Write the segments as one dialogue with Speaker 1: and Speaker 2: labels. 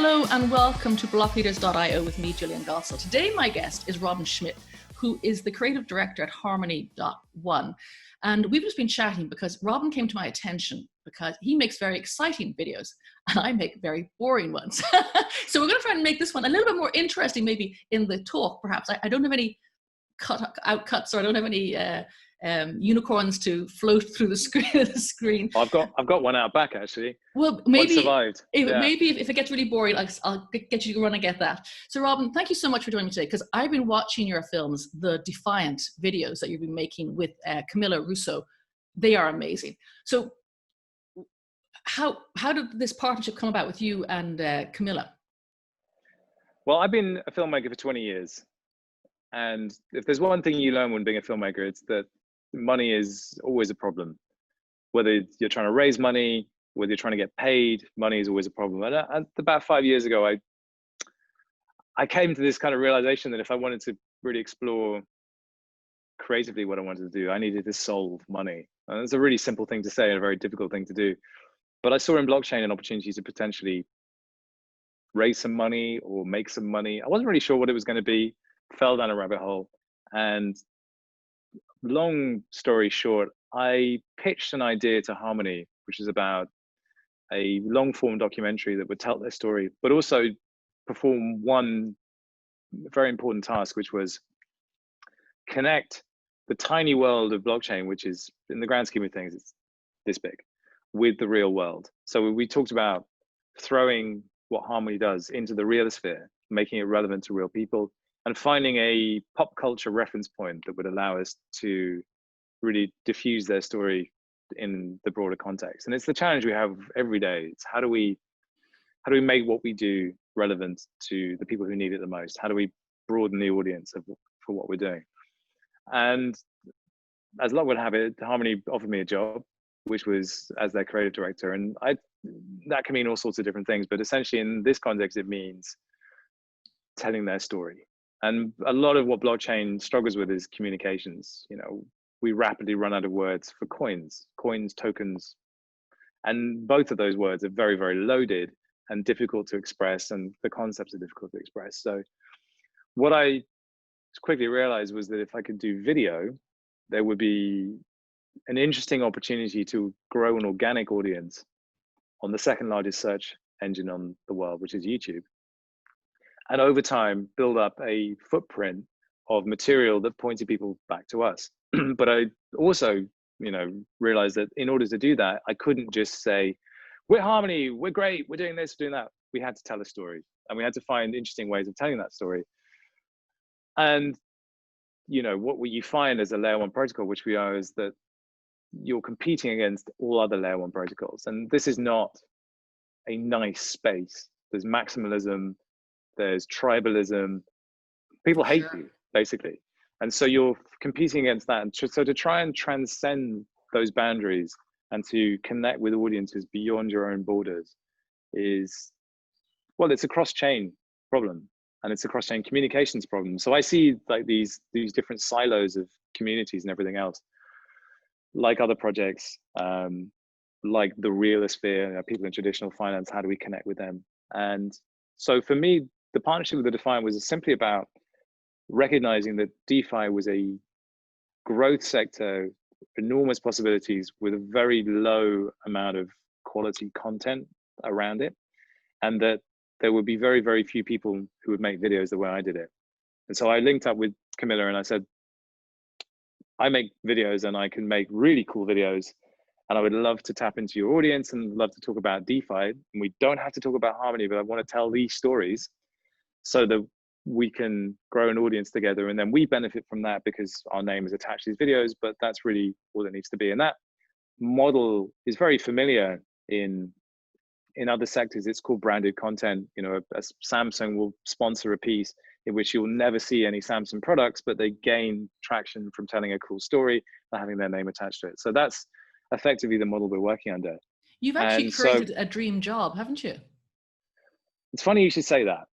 Speaker 1: Hello and welcome to Blockleaders.io with me, Gillian Gossel. Today my guest is Robin Schmidt, who is the creative director at Harmony.One. And we've just been chatting because Robin came to my attention because he makes very exciting videos and I make very boring ones. So we're going to try and make this one a little bit more interesting, maybe in the talk, perhaps. I don't have any cuts, or I don't have any unicorns to float through the screen.
Speaker 2: I've got one out back actually.
Speaker 1: Well, maybe
Speaker 2: one survived.
Speaker 1: Maybe if it gets really boring, I'll get you to run and get that. So, Robin, thank you so much for joining me today, because I've been watching your films, the Defiant videos that you've been making with Camilla Russo. They are amazing. So, how did this partnership come about with you and Camilla?
Speaker 2: Well, I've been a filmmaker for 20 years. And if there's one thing you learn when being a filmmaker, it's that money is always a problem. Whether you're trying to raise money, whether you're trying to get paid, money is always a problem. And about 5 years ago, I came to this kind of realization that if I wanted to really explore creatively what I wanted to do, I needed to solve money. And it's a really simple thing to say and a very difficult thing to do. But I saw in blockchain an opportunity to potentially raise some money or make some money. I wasn't really sure what it was going to be. Fell down a rabbit hole, and long story short, I pitched an idea to Harmony, which is about a long form documentary that would tell their story, but also perform one very important task, which was connect the tiny world of blockchain, which is, in the grand scheme of things, it's this big, with the real world. So we talked about throwing what Harmony does into the realosphere, making it relevant to real people, and finding a pop culture reference point that would allow us to really diffuse their story in the broader context. And it's the challenge we have every day. It's how do we make what we do relevant to the people who need it the most? How do we broaden the audience for what we're doing? And as luck would have it, Harmony offered me a job, which was as their creative director. And that can mean all sorts of different things, but essentially in this context, it means telling their story. And a lot of what blockchain struggles with is communications. You know, we rapidly run out of words for coins, tokens. And both of those words are very, very loaded and difficult to express, and the concepts are difficult to express. So what I quickly realized was that if I could do video, there would be an interesting opportunity to grow an organic audience on the second largest search engine on the world, which is YouTube. And over time, build up a footprint of material that pointed people back to us. But I also, realized that in order to do that, I couldn't just say, we're Harmony, we're great, we're doing this, we're doing that. We had to tell a story, and we had to find interesting ways of telling that story. And, what you find as a layer one protocol, which we are, is that you're competing against all other layer one protocols. And this is not a nice space. There's maximalism, there's tribalism. People hate you, basically. And so you're competing against that. And so to try and transcend those boundaries and to connect with audiences beyond your own borders is, well, it's a cross-chain problem, and it's a cross-chain communications problem. So I see like these different silos of communities and everything else, like other projects, like the realosphere, people in traditional finance, how do we connect with them? And so for me, the partnership with the Defiant was simply about recognizing that DeFi was a growth sector, enormous possibilities with a very low amount of quality content around it, and that there would be very, very few people who would make videos the way I did it. And so I linked up with Camilla and I said, I make videos and I can make really cool videos, and I would love to tap into your audience and love to talk about DeFi. And we don't have to talk about Harmony, but I want to tell these stories so that we can grow an audience together, and then we benefit from that because our name is attached to these videos. But that's really all it needs to be. And that model is very familiar in other sectors. It's called branded content. Samsung will sponsor a piece in which you'll never see any Samsung products, but they gain traction from telling a cool story and having their name attached to it. So that's effectively the model we're working under.
Speaker 1: You've actually created a dream job, haven't you?
Speaker 2: It's funny you should say that,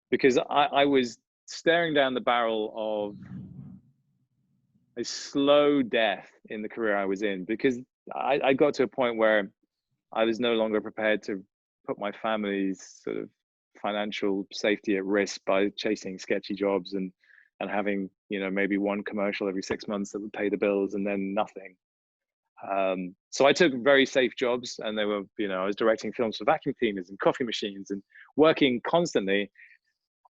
Speaker 2: because I was staring down the barrel of a slow death in the career I was in, because I got to a point where I was no longer prepared to put my family's sort of financial safety at risk by chasing sketchy jobs and having, you know, maybe one commercial every 6 months that would pay the bills and then nothing. So I took very safe jobs, and they were, you know, I was directing films for vacuum cleaners and coffee machines and working constantly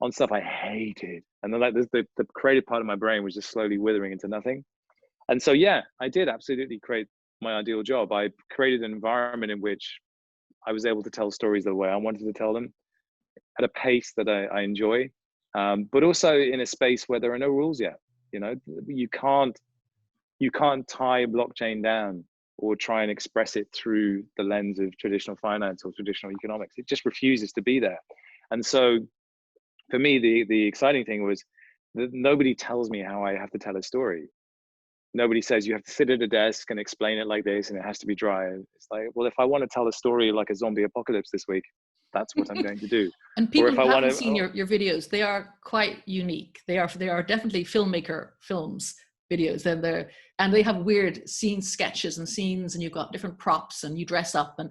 Speaker 2: on stuff I hated. And then like the creative part of my brain was just slowly withering into nothing. And so, yeah, I did absolutely create my ideal job. I created an environment in which I was able to tell stories the way I wanted to tell them at a pace that I enjoy, but also in a space where there are no rules yet. You know, you can't tie blockchain down or try and express it through the lens of traditional finance or traditional economics. It just refuses to be there. And so for me, the exciting thing was that nobody tells me how I have to tell a story. Nobody says you have to sit at a desk and explain it like this and it has to be dry. It's like, well, if I want to tell a story like a zombie apocalypse this week, that's what I'm going to do.
Speaker 1: And people
Speaker 2: or if
Speaker 1: who
Speaker 2: I
Speaker 1: haven't
Speaker 2: want to,
Speaker 1: seen your videos, they are quite unique. They are definitely filmmaker films videos, and they have weird sketches and scenes, and you've got different props and you dress up and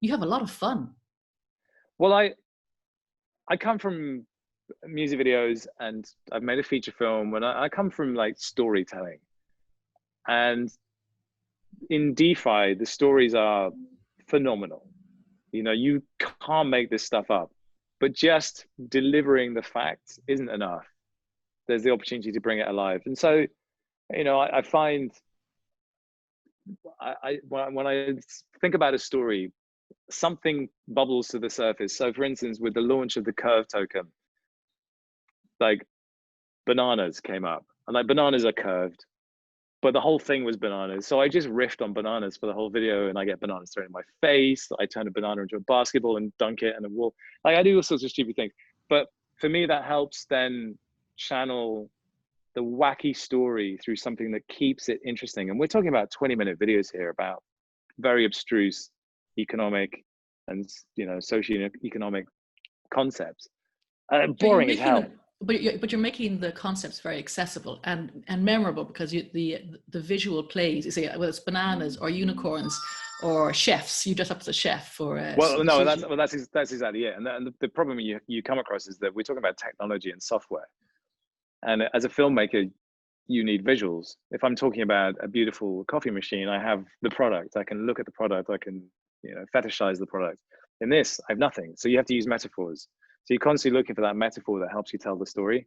Speaker 1: you have a lot of fun.
Speaker 2: Well, I come from music videos and I've made a feature film, and I come from like storytelling. And in DeFi, the stories are phenomenal. You know, you can't make this stuff up, but just delivering the facts isn't enough. There's the opportunity to bring it alive. And so, you know, I find when I think about a story, something bubbles to the surface. So for instance, with the launch of the Curve token, like bananas came up, and like bananas are curved, but the whole thing was bananas. So I just riffed on bananas for the whole video, and I get bananas thrown in my face. I turn a banana into a basketball and dunk it in a wall. Like I do all sorts of stupid things. But for me, that helps then channel the wacky story through something that keeps it interesting. And we're talking about 20-minute videos here about very abstruse economic and, you know, socio-economic concepts. Boring as hell.
Speaker 1: But you're making the concepts very accessible and memorable, because the visual plays, you say, whether it's bananas or unicorns or chefs, you dress up as a chef or
Speaker 2: that's exactly it. And the problem you come across is that we're talking about technology and software, and as a filmmaker you need visuals. If I'm talking about a beautiful coffee machine, I have the product, I can look at the product, I can, you know, fetishize the product. In this, I have nothing, so you have to use metaphors. So you're constantly looking for that metaphor that helps you tell the story.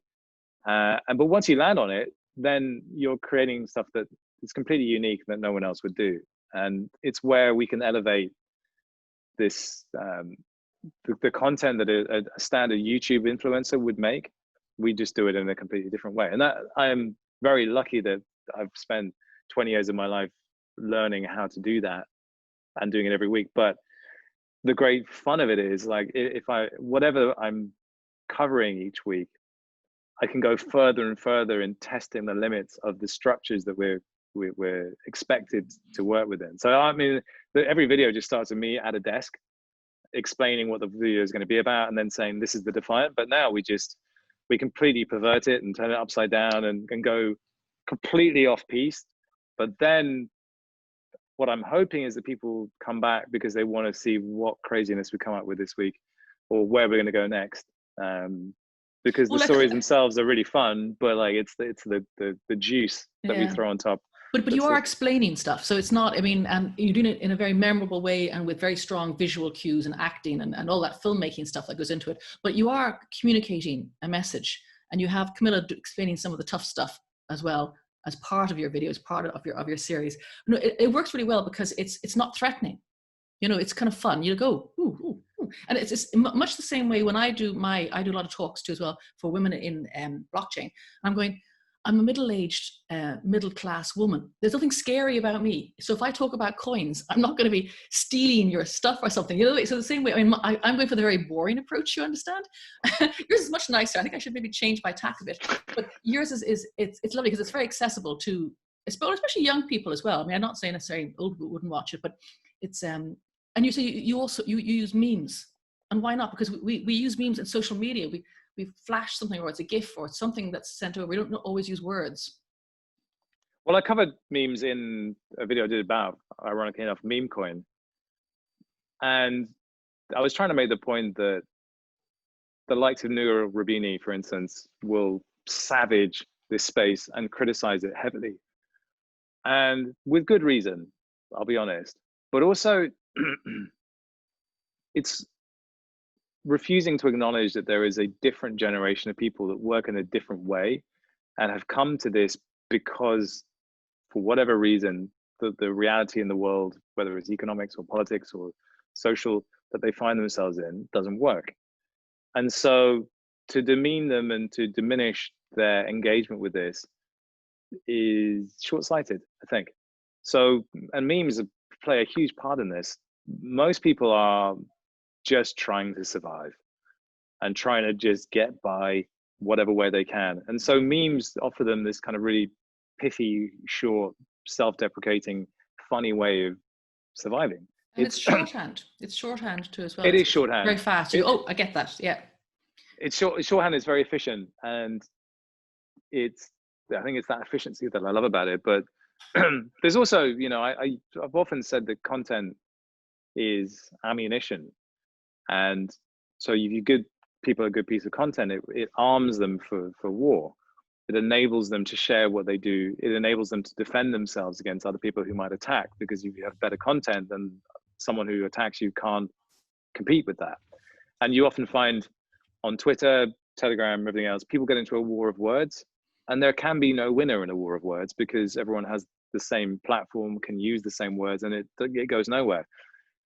Speaker 2: But once you land on it, then you're creating stuff that is completely unique that no one else would do. And it's where we can elevate this, the content that a standard YouTube influencer would make. We just do it in a completely different way. And that I am very lucky that I've spent 20 years of my life learning how to do that and doing it every week. But the great fun of it is, like, if whatever I'm covering each week, I can go further and further in testing the limits of the structures that we're expected to work within. So I mean, every video just starts with me at a desk explaining what the video is going to be about, and then saying this is the defiant. But now we completely pervert it and turn it upside down and go completely off piste. But then what I'm hoping is that people come back because they want to see what craziness we come up with this week, or where we're going to go next. Because the stories themselves are really fun, but like it's the juice that we throw on top.
Speaker 1: But you are explaining stuff, so it's not. I mean, and you're doing it in a very memorable way and with very strong visual cues and acting and all that filmmaking stuff that goes into it. But you are communicating a message, and you have Camilla explaining some of the tough stuff as well as part of your videos, part of your series. No, it works really well because it's not threatening. You know, it's kind of fun. You go, ooh, ooh, ooh. And it's much the same way when I do a lot of talks too as well for women in blockchain. I'm a middle-aged, middle-class woman. There's nothing scary about me. So if I talk about coins, I'm not going to be stealing your stuff or something. You know, so the same way. I mean, I'm going for the very boring approach. You understand? Yours is much nicer. I think I should maybe change my tack a bit. But yours it's lovely because it's very accessible to, especially young people as well. I mean, I'm not saying necessarily old people wouldn't watch it, but it's and you say you also use memes, and why not? Because we use memes in social media. We flash something, or it's a GIF, or it's something that's sent over. We don't always use words.
Speaker 2: Well, I covered memes in a video I did about, ironically enough, meme coin. And I was trying to make the point that the likes of Noor Rabini, for instance, will savage this space and criticize it heavily, and with good reason, I'll be honest. But also, it's refusing to acknowledge that there is a different generation of people that work in a different way and have come to this because, for whatever reason, the reality in the world, whether it's economics or politics or social, that they find themselves in doesn't work. And so to demean them and to diminish their engagement with this is short-sighted, I think. So, and memes play a huge part in this. Most people are just trying to survive and trying to just get by whatever way they can. And so memes offer them this kind of really pithy, short, self-deprecating, funny way of surviving.
Speaker 1: And it's shorthand. It's shorthand too as well.
Speaker 2: It is shorthand.
Speaker 1: Very fast. You go, oh, I get that. Yeah.
Speaker 2: It's shorthand is very efficient, and I think it's that efficiency that I love about it. But there's also, you know, I've often said that content is ammunition, and so if you give people a good piece of content, it arms them for war. It enables them to share what they do. It enables them to defend themselves against other people who might attack, because if you have better content, then someone who attacks you can't compete with that. And you often find on Twitter, Telegram, everything else, people get into a war of words, and there can be no winner in a war of words because everyone has the same platform, can use the same words, and it goes nowhere.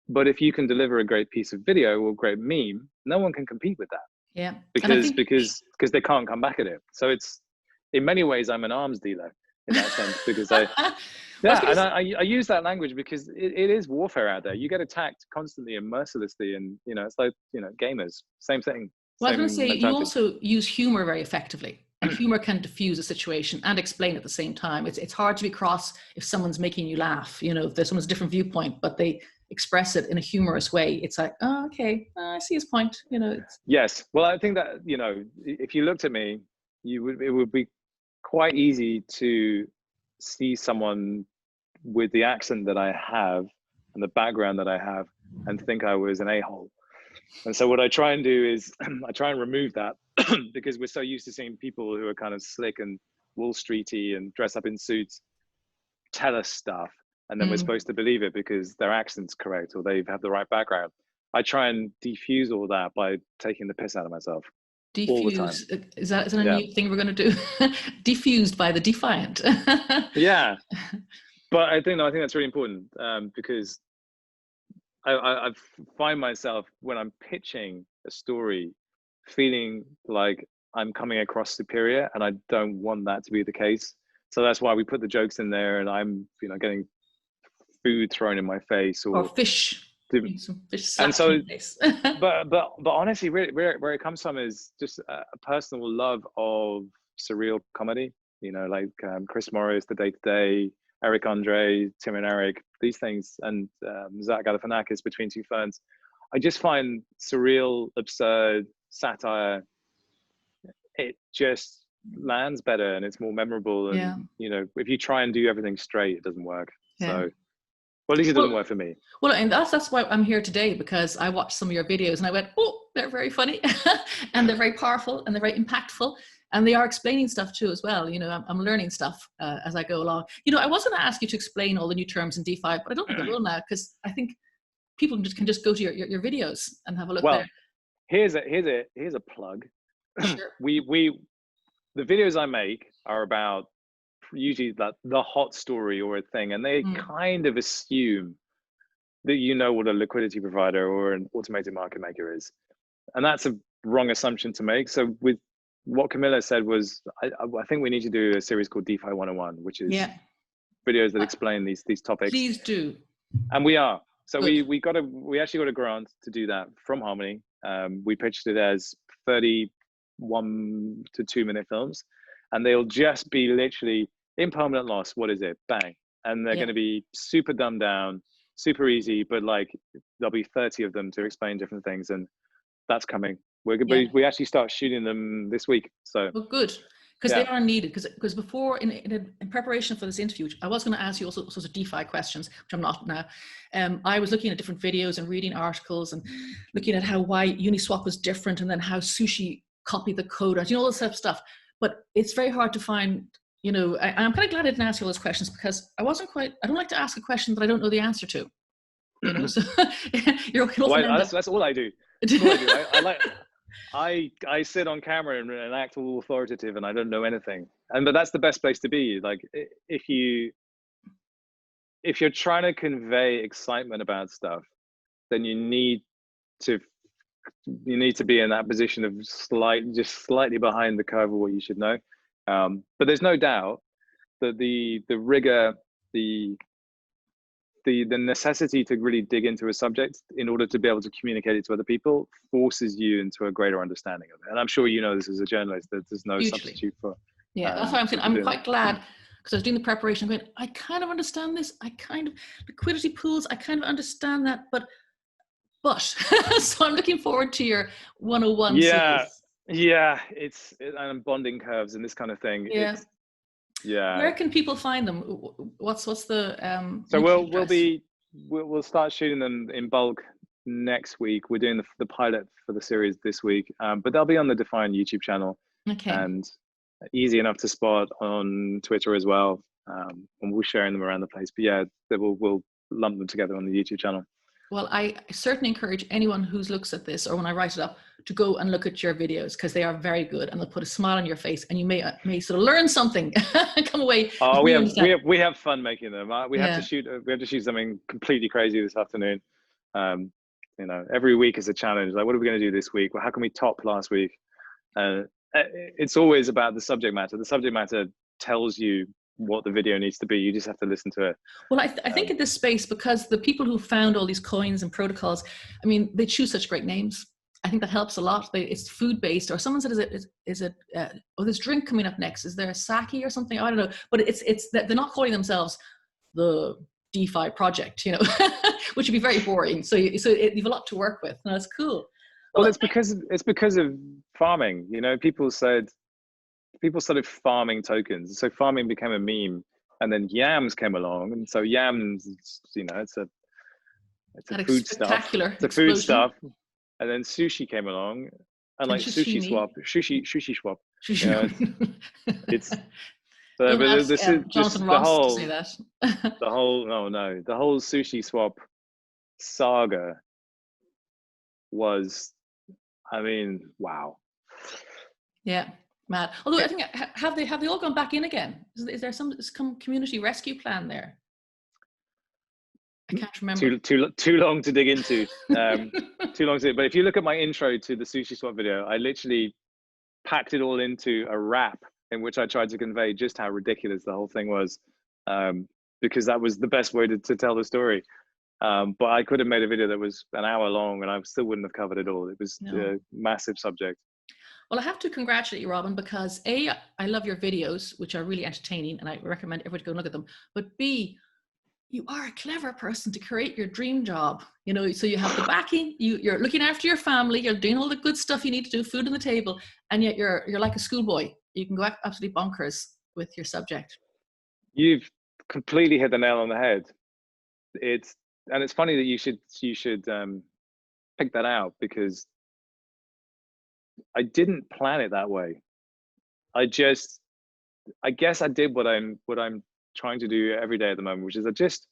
Speaker 2: But if you can deliver a great piece of video or a great meme, no one can compete with that.
Speaker 1: Yeah.
Speaker 2: Because they can't come back at it. So it's, in many ways, I'm an arms dealer in that sense, because I use that language because it is warfare out there. You get attacked constantly and mercilessly, and you know, it's like, you know, gamers, same thing.
Speaker 1: Well, I was going to say, you also use humor very effectively, and humor can diffuse a situation and explain at the same time. It's hard to be cross if someone's making you laugh, you know, if there's someone's different viewpoint, but they express it in a humorous way. It's like, oh, okay, I see his point, you know.
Speaker 2: Yes. Well, I think that, you know, if you looked at me, it would be quite easy to see someone with the accent that I have and the background that I have and think I was an a-hole. And so what I try and do is I try and remove that because we're so used to seeing people who are kind of slick and Wall Streety and dress up in suits tell us stuff, and then we're supposed to believe it because their accent's correct or they have the right background. I try and defuse all that by taking the piss out of myself.
Speaker 1: Diffuse, is that a new thing we're going to do? Diffused by the defiant.
Speaker 2: Yeah, but I think that's really important, because I find myself, when I'm pitching a story, feeling like I'm coming across superior, and I don't want that to be the case. So that's why we put the jokes in there, and I'm, you know, getting food thrown in my face or
Speaker 1: fish. Some fish
Speaker 2: and so,
Speaker 1: in the face.
Speaker 2: but honestly, where it comes from is just a personal love of surreal comedy. You know, like Chris Morris, The Day Today, Eric Andre, Tim and Eric, these things, and Zach Galifianakis, Between Two Ferns. I just find surreal, absurd satire, it just lands better and it's more memorable. And you know, if you try and do everything straight, it doesn't work. So, well, at least it doesn't work for me. Well,
Speaker 1: and that's why I'm here today, because I watched some of your videos and I went, oh, they're very funny and they're very powerful and they're very impactful. And they are explaining stuff too as well. You know, I'm learning stuff as I go along. You know, I was going to ask you to explain all the new terms in DeFi, but I don't think I will now, because I think people can just go to your videos and have a look there.
Speaker 2: Here's a plug. Sure. The videos I make are about usually the hot story or a thing, and they kind of assume that you know what a liquidity provider or an automated market maker is, and that's a wrong assumption to make. So with what Camilla said was, I think we need to do a series called DeFi 101, which is videos that explain these topics.
Speaker 1: Please do.
Speaker 2: And we are. So we actually got a grant to do that from Harmony. We pitched it as 31 to 2 minute films, and they'll just be literally impermanent loss. What is it? Bang. And they're going to be super dumbed down, super easy, but like there'll be 30 of them to explain different things, and that's coming. We actually start shooting them this week. So
Speaker 1: good. because they are needed. Because before, in preparation for this interview, I was going to ask you also sorts of DeFi questions, which I'm not now. I was looking at different videos and reading articles and looking at why Uniswap was different, and then how Sushi copied the code, and all this type of stuff. But it's very hard to find. I'm kind of glad I didn't ask you all those questions, because I don't like to ask a question that I don't know the answer to. So
Speaker 2: that's all I do. That's all I do. I sit on camera and act all authoritative, and I don't know anything. But that's the best place to be. Like, if you're trying to convey excitement about stuff, then you need to be in that position of just slightly behind the curve of what you should know. But there's no doubt that the rigor, the necessity to really dig into a subject in order to be able to communicate it to other people forces you into a greater understanding of it. And I'm sure you know this as a journalist, that there's no substitute for.
Speaker 1: Yeah, that's why I'm saying I'm quite glad, because I was doing the preparation. I'm going, I kind of understand this. Liquidity pools, I kind of understand that, but so I'm looking forward to your 101 series.
Speaker 2: Yeah, and bonding curves and this kind of thing.
Speaker 1: Yeah. Where can people find them? What's the
Speaker 2: so we'll start shooting them in bulk next week. We're doing the pilot for the series this week, but they'll be on the Define YouTube channel.
Speaker 1: Okay.
Speaker 2: And easy enough to spot on Twitter as well, and we're sharing them around the place. But yeah, we'll lump them together on the YouTube channel.
Speaker 1: Well, I certainly encourage anyone who looks at this, or when I write it up, to go and look at your videos, because they are very good, and they'll put a smile on your face, and you may sort of learn something and come away.
Speaker 2: Oh, we have fun making them. We have to shoot something completely crazy this afternoon. Every week is a challenge. Like, what are we going to do this week? Well, how can we top last week? It's always about the subject matter. The subject matter tells you what the video needs to be. You just have to listen to it.
Speaker 1: Well, I think in this space, because the people who found all these coins and protocols, I mean, they choose such great names. I think that helps a lot. It's food based, or someone said, is it this drink coming up next? Is there a sake or something? I don't know. But it's that they're not calling themselves the DeFi project, which would be very boring. So you have a lot to work with. And that's cool.
Speaker 2: Well, it's because of farming. People started farming tokens, so farming became a meme, and then yams came along, and so yams, it's a food stuff. It's a food stuff, and then sushi came along, and like sushi swap. It's this is
Speaker 1: Jonathan Ross to say that.
Speaker 2: the whole sushi swap saga was, I mean, wow.
Speaker 1: Yeah. Mad. Although I think have they all gone back in again? Is there some community rescue plan there? I can't remember.
Speaker 2: Too long to dig into. Too long to. But if you look at my intro to the sushi swap video, I literally packed it all into a rap in which I tried to convey just how ridiculous the whole thing was, because that was the best way to tell the story. But I could have made a video that was an hour long, and I still wouldn't have covered it all. It was a massive subject.
Speaker 1: Well, I have to congratulate you, Robin, because A, I love your videos, which are really entertaining, and I recommend everybody go and look at them. But B, you are a clever person to create your dream job. So you have the backing, you're looking after your family, you're doing all the good stuff you need to do, food on the table, and yet you're like a schoolboy. You can go absolutely bonkers with your subject.
Speaker 2: You've completely hit the nail on the head. It's funny that you should pick that out, because I didn't plan it that way. I guess I did what I'm trying to do every day at the moment, which is I just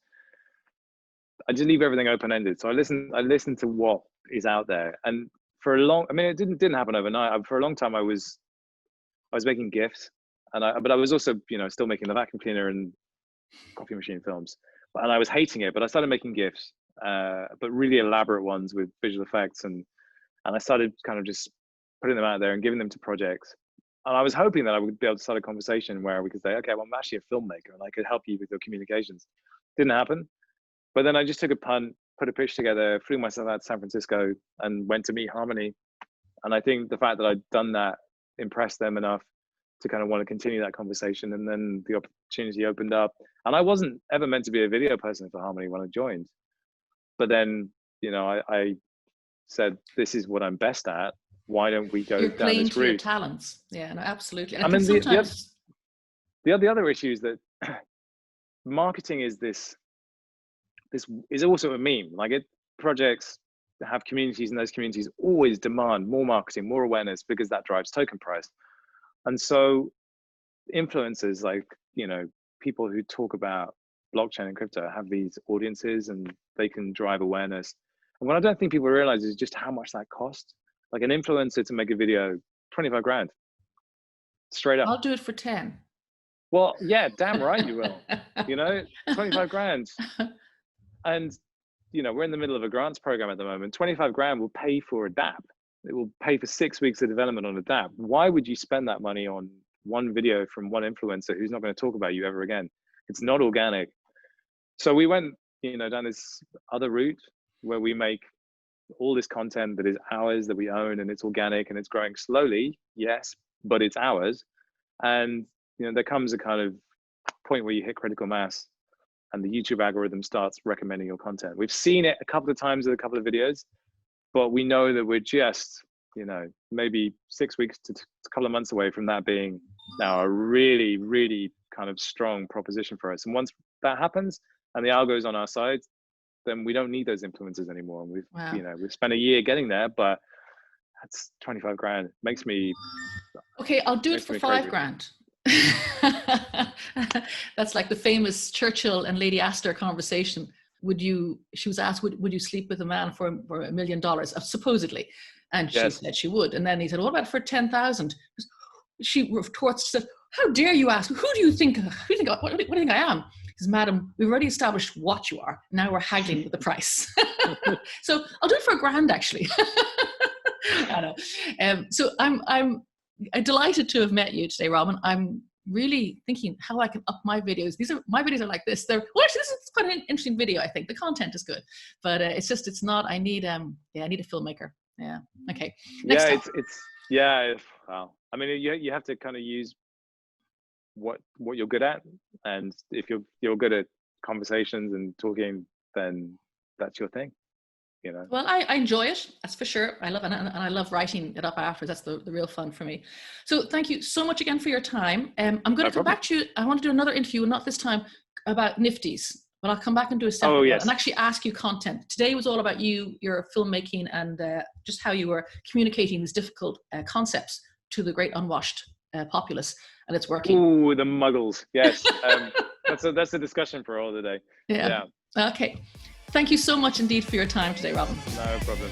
Speaker 2: leave everything open-ended. So I listen to what is out there, and it didn't happen overnight. For a long time I was making GIFs, but I was also still making the vacuum cleaner and coffee machine films, and I was hating it. But I started making GIFs, but really elaborate ones with visual effects, and I started kind of just putting them out there and giving them to projects. And I was hoping that I would be able to start a conversation where we could say, okay, well, I'm actually a filmmaker and I could help you with your communications. Didn't happen. But then I just took a punt, put a pitch together, flew myself out to San Francisco and went to meet Harmony. And I think the fact that I'd done that impressed them enough to kind of want to continue that conversation. And then the opportunity opened up. And I wasn't ever meant to be a video person for Harmony when I joined. But then, I said, this is what I'm best at. why don't we go
Speaker 1: You're
Speaker 2: down
Speaker 1: playing
Speaker 2: this
Speaker 1: to your
Speaker 2: route?
Speaker 1: talents. Yeah, no, absolutely. And
Speaker 2: I
Speaker 1: I
Speaker 2: mean,
Speaker 1: think sometimes
Speaker 2: the other issue is that marketing is this is also a meme. Like projects have communities, and those communities always demand more marketing, more awareness, because that drives token price. And so influencers, like, people who talk about blockchain and crypto have these audiences, and they can drive awareness. And what I don't think people realize is just how much that costs. Like an influencer to make a video, 25 grand, straight up.
Speaker 1: I'll do it for 10.
Speaker 2: Well, yeah, damn right you will. 25 grand. And, we're in the middle of a grants program at the moment. 25 grand will pay for a dApp. It will pay for 6 weeks of development on a dApp. Why would you spend that money on one video from one influencer who's not going to talk about you ever again? It's not organic. So we went, down this other route where we make all this content that is ours, that we own, and it's organic and it's growing slowly, yes, but it's ours. And there comes a kind of point where you hit critical mass and the YouTube algorithm starts recommending your content. We've seen it a couple of times with a couple of videos, but we know that we're just, maybe 6 weeks to a couple of months away from that being now a really, really kind of strong proposition for us. And once that happens and the algo's on our side, then we don't need those influencers anymore. And we've spent a year getting there, but that's 25 grand. Makes me
Speaker 1: okay. I'll do it for 5
Speaker 2: crazy.
Speaker 1: grand. That's like the famous Churchill and Lady Astor conversation. She was asked, would you sleep with a man for $1 million, supposedly? And she said she would. And then he said, what about for 10,000? She retorts, said, how dare you ask? What do you think I am? He says, madam, we've already established what you are. Now we're haggling with the price. So I'll do it for $1,000, actually. I know. So I'm delighted to have met you today, Robin. I'm really thinking how I can up my videos. My videos are like this. Actually, this is quite an interesting video. I think the content is good, but it's not. I need a filmmaker. Yeah. Okay. Next
Speaker 2: Well, I mean, you have to kind of use what you're good at, and if you're good at conversations and talking, then that's your thing.
Speaker 1: Well, I enjoy it, that's for sure. I love it, and I love writing it up after. That's the real fun for me. So thank you so much again for your time. I'm going to come back to you. I want to do another interview, not this time about Nifties, but I'll come back and do a separate one and actually ask you content. Today was all about your filmmaking and just how you were communicating these difficult concepts to the great unwashed populace, and it's working.
Speaker 2: Ooh, the muggles. Yes. That's a discussion for all the day.
Speaker 1: Yeah. Okay. Thank you so much indeed for your time today, Robin.
Speaker 2: No problem.